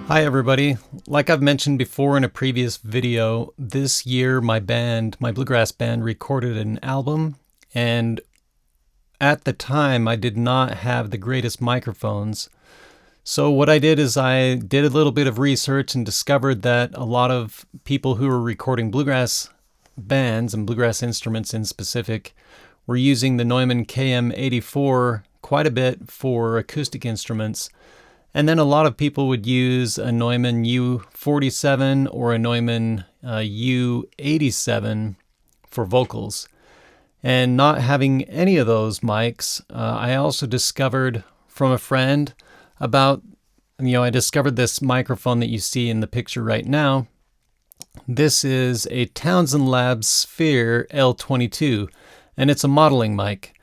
Hi everybody. Like I've mentioned before in a previous video, this year my bluegrass band, recorded an album, and at the time I did not have the greatest microphones. So what I did is I did a little bit of research and discovered that a lot of people who were recording bluegrass bands and bluegrass instruments in specific were using the Neumann KM84 quite a bit for acoustic instruments. And then a lot of people would use a Nuemann U47 or a Nuemann U87 for vocals. And not having any of those mics, I also discovered from a friend about, I discovered this microphone that you see in the picture right now. This is a Townsend Labs Sphere L22, and it's a modeling mic.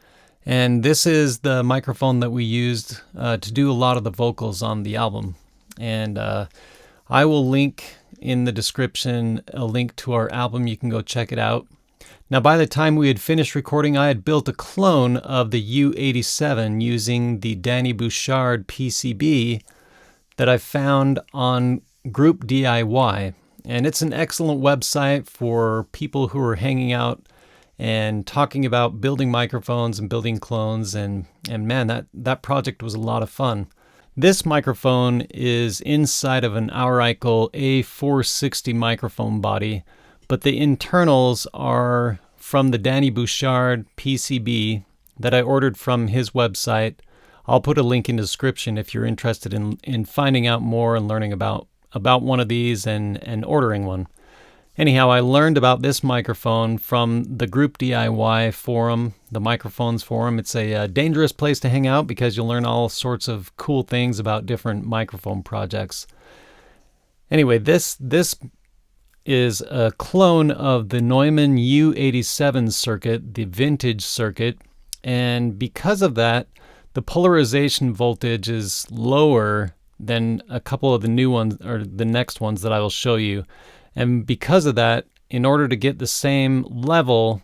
And this is the microphone that we used to do a lot of the vocals on the album. And I will link in the description a link to our album. You can go check it out. Now, by the time we had finished recording, I had built a clone of the U87 using the Dany Bouchard PCB that I found on Group DIY. And it's an excellent website for people who are hanging out and talking about building microphones and building clones, and man, that project was a lot of fun. This microphone is inside of an Aurycle A460 microphone body, but the internals are from the Dany Bouchard PCB that I ordered from his website. I'll put a link in the description if you're interested in finding out more and learning about one of these and ordering one. Anyhow, I learned about this microphone from the Group DIY forum, the microphones forum. It's a dangerous place to hang out because you'll learn all sorts of cool things about different microphone projects. Anyway, this is a clone of the Neumann U87 circuit, the vintage circuit, and because of that, the polarization voltage is lower than a couple of the new ones, or the next ones that I will show you. And because of that, in order to get the same level,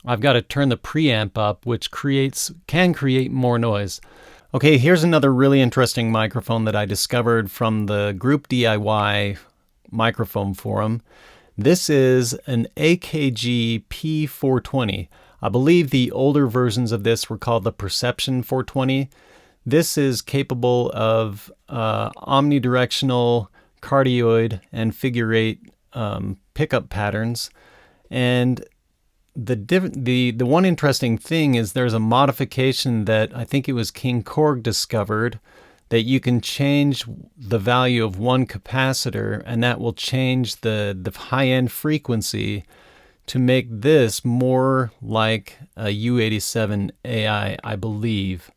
I've got to turn the preamp up, which can create more noise. Okay, here's another really interesting microphone that I discovered from the Group DIY microphone forum. This is an AKG P420. I believe the older versions of this were called the Perception 420. This is capable of omnidirectional, cardioid, and figure eight pickup patterns. And the one interesting thing is there's a modification that I think it was King Korg discovered, that you can change the value of one capacitor, and that will change the high-end frequency to make this more like a U87 AI, I believe.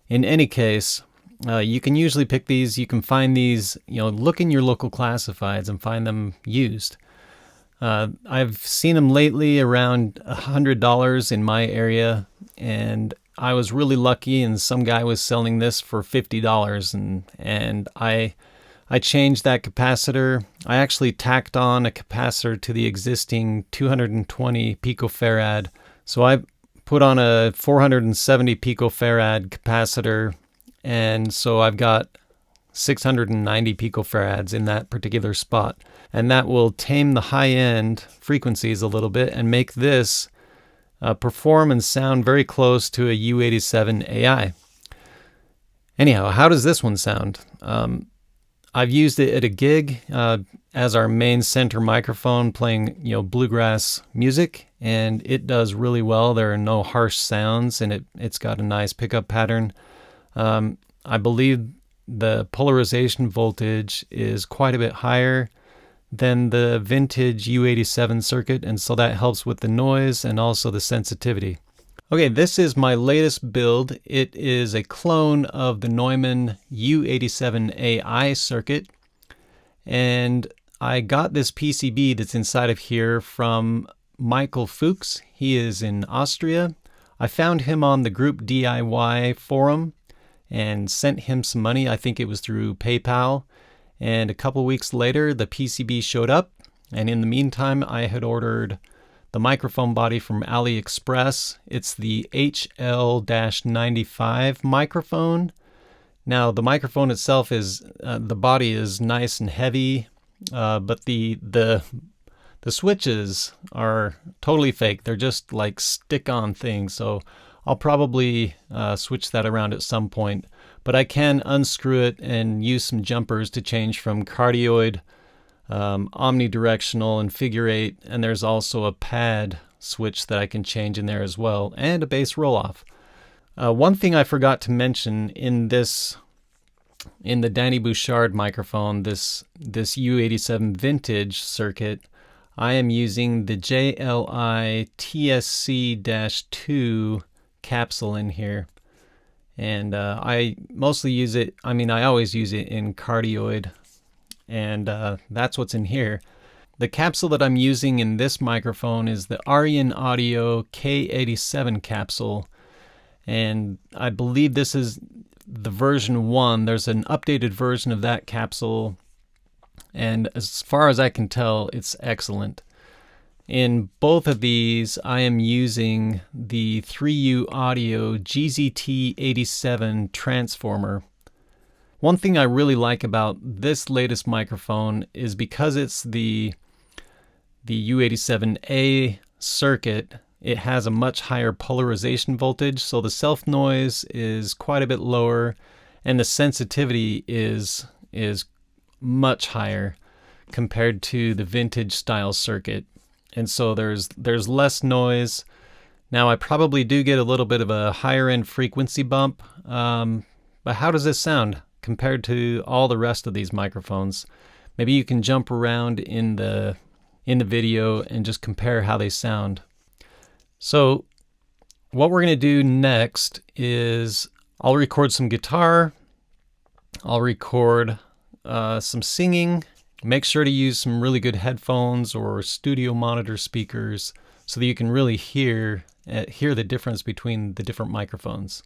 In any case, you can usually pick these. You can find these, look in your local classifieds and find them used. I've seen them lately around $100 in my area, and I was really lucky, and some guy was selling this for $50, and I changed that capacitor. I actually tacked on a capacitor to the existing 220 picofarad. So I put on a 470 picofarad capacitor, and so I've got 690 picofarads in that particular spot. And that will tame the high-end frequencies a little bit and make this perform and sound very close to a U87 AI. Anyhow, how does this one sound? I've used it at a gig as our main center microphone, playing bluegrass music, and it does really well. There are no harsh sounds, and it's got a nice pickup pattern. I believe the polarization voltage is quite a bit higher than the vintage U87 circuit, and so that helps with the noise and also the sensitivity. Okay, this is my latest build. It is a clone of the Neumann U87 AI circuit, and I got this PCB that's inside of here from Michael Fuchs. He is in Austria. I found him on the Group DIY forum and sent him some money. I think it was through PayPal. And a couple weeks later, the PCB showed up. And in the meantime, I had ordered the microphone body from AliExpress. It's the HL-95 microphone. Now the microphone itself is, the body is nice and heavy, but the switches are totally fake. They're just like stick-on things, so I'll probably switch that around at some point. But I can unscrew it and use some jumpers to change from cardioid, omnidirectional, and figure 8, and there's also a pad switch that I can change in there as well, and a bass roll-off. One thing I forgot to mention in the Dany Bouchard microphone, this U87 vintage circuit, I am using the JLI TSC-2 capsule in here. And I mostly use it, I always use it in cardioid, and that's what's in here. The capsule that I'm using in this microphone is the Audio K87 capsule, and I believe this is the version 1. There's an updated version of that capsule, and as far as I can tell, it's excellent. In both of these, I am using the 3U Audio GZT87 transformer. One thing I really like about this latest microphone is because it's the U87A circuit, it has a much higher polarization voltage, so the self noise is quite a bit lower, and the sensitivity is much higher compared to the vintage style circuit. And so there's less noise. Now I probably do get a little bit of a higher end frequency bump, but how does this sound compared to all the rest of these microphones? Maybe you can jump around in the video and just compare how they sound. So what we're going to do next is I'll record some guitar, I'll record some singing. Make sure to use some really good headphones or studio monitor speakers so that you can really hear the difference between the different microphones.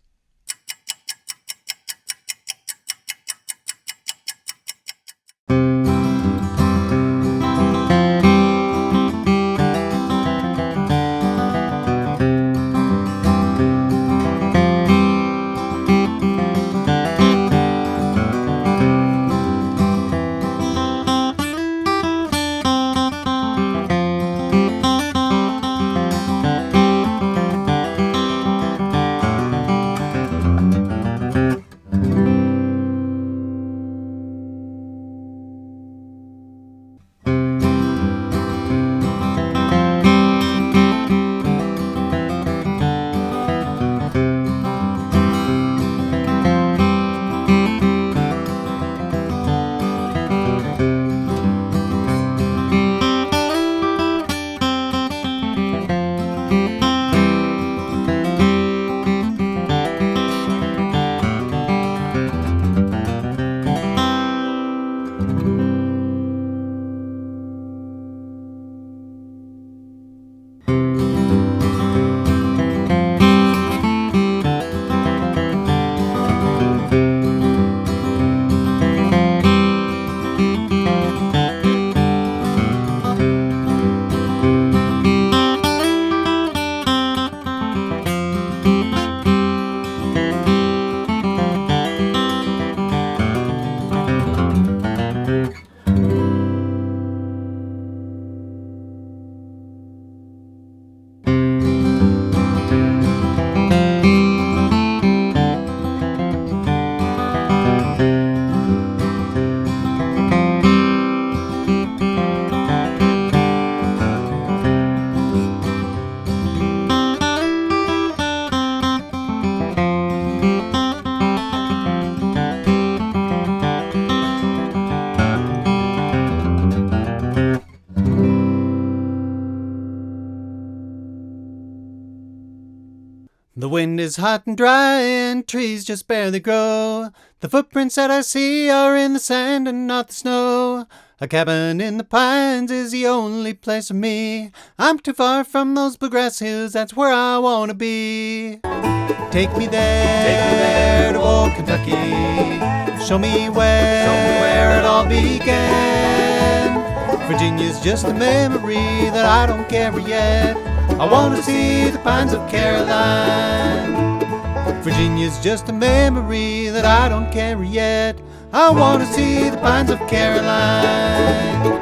The wind is hot and dry and trees just barely grow. The footprints that I see are in the sand and not the snow. A cabin in the pines is the only place for me. I'm too far from those bluegrass hills, that's where I wanna be. Take me there to old Kentucky. Show me where it all began. Virginia's just a memory that I don't carry yet. I want to see the pines of Caroline. Virginia's just a memory that I don't carry yet. I want to see the pines of Caroline.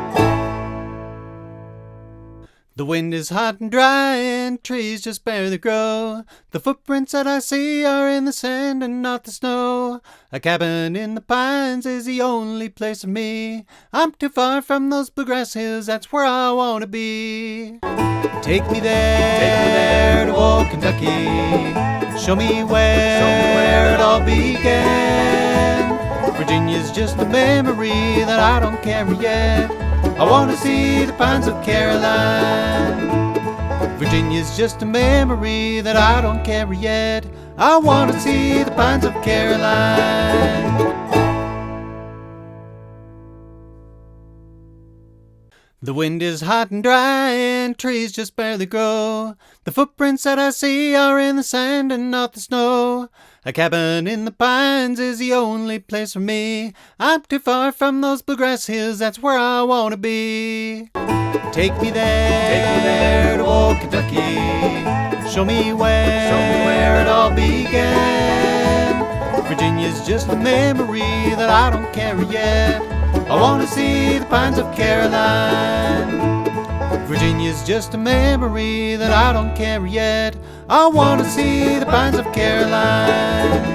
The wind is hot and dry and trees just barely grow. The footprints that I see are in the sand and not the snow. A cabin in the pines is the only place for me. I'm too far from those bluegrass hills, that's where I want to be. Take me there to old Kentucky. Show me where it all began. Virginia's just a memory that I don't carry yet. I want to see the pines of Caroline. Virginia's just a memory that I don't carry yet. I want to see the pines of Caroline. The wind is hot and dry and trees just barely grow. The footprints that I see are in the sand and not the snow. A cabin in the pines is the only place for me. I'm too far from those bluegrass hills, that's where I want to be. Take me there to old Kentucky. Show me where it all began. Virginia's just a memory that I don't carry yet. I want to see the pines of Caroline. Virginia's just a memory that I don't carry yet. I want to see the pines of Caroline.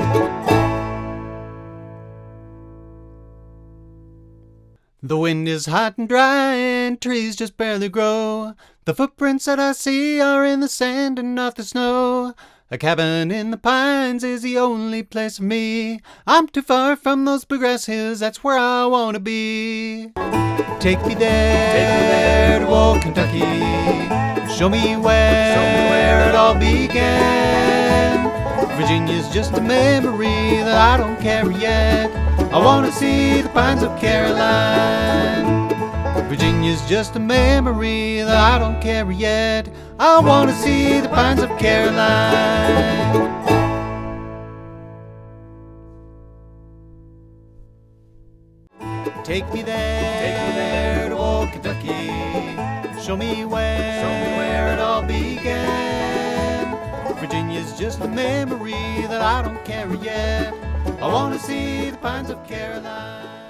The wind is hot and dry and trees just barely grow. The footprints that I see are in the sand and not the snow. A cabin in the pines is the only place for me. I'm too far from those bluegrass hills, that's where I want to be. Take me there to old Kentucky. Show me where it all began. Virginia's just a memory that I don't carry yet. I want to see the pines of Caroline. Virginia's just a memory that I don't carry yet. I want to see the pines of Caroline. Take me there to old Kentucky. Show me where it all began. Virginia's just a memory that I don't carry yet. I want to see the pines of Caroline.